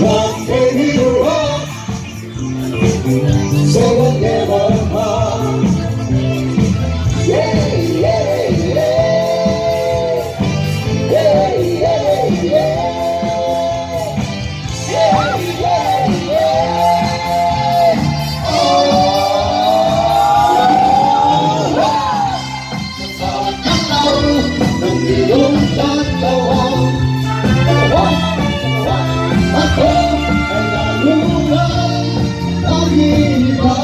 Rock, baby, rock. Say we'll never part. Yeah, yeah, yeah. Yeah, yeah, yeah. Yeah, yeah, yeah. Oh, ng iyong katawan. Ako ay lalungan ng iba.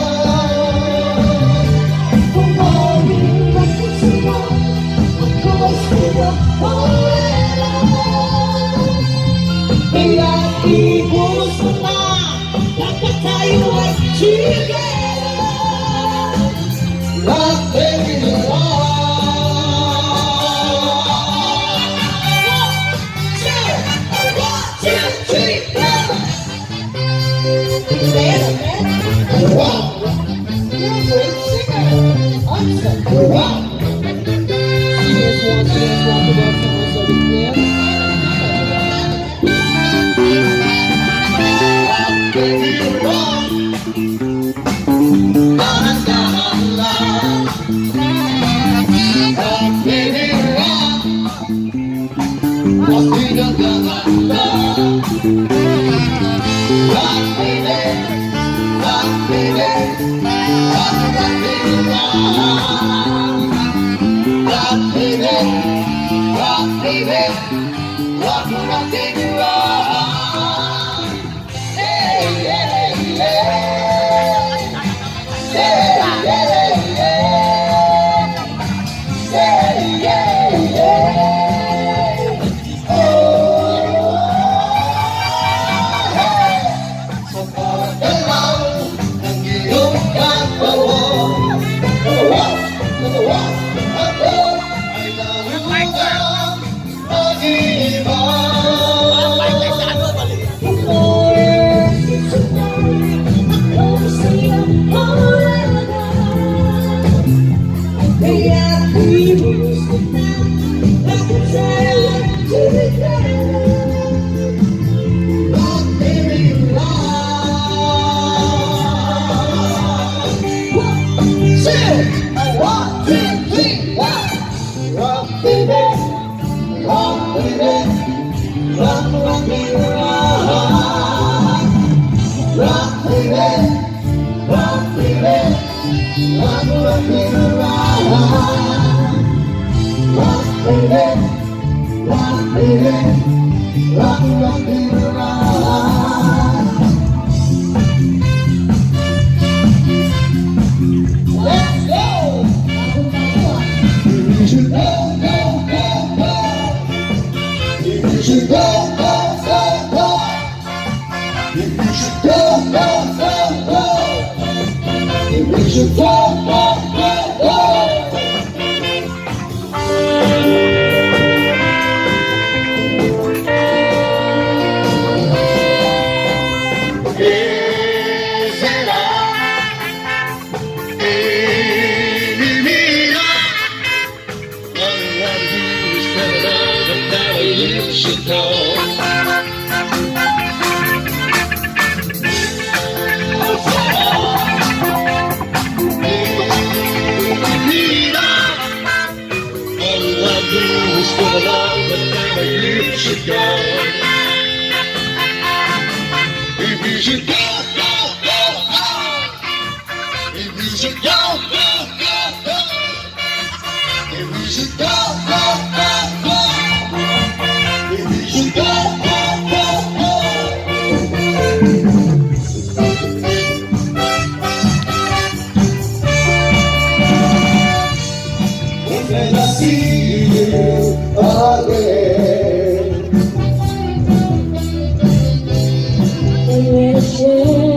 Kung maraming magkasama, ako ay sila pawela. Kaya ibuso na, dapat tayo ay together. Rock, baby, rock. Wow! You're a great singer! Awesome! Wow! Serious one, production was so clear. Rock, baby, rock! La-la-la-la-la. Rock, baby, rock! La-la-la-la-la. Rock, baby! Rock, baby, rock, rock, baby, rock. Rock, baby, rock, baby, rock, rock, baby, rock. Hey, yeah, yeah. Yeah, yeah, yeah. Yeah, yeah, yeah. Oh, hey. So far, Again.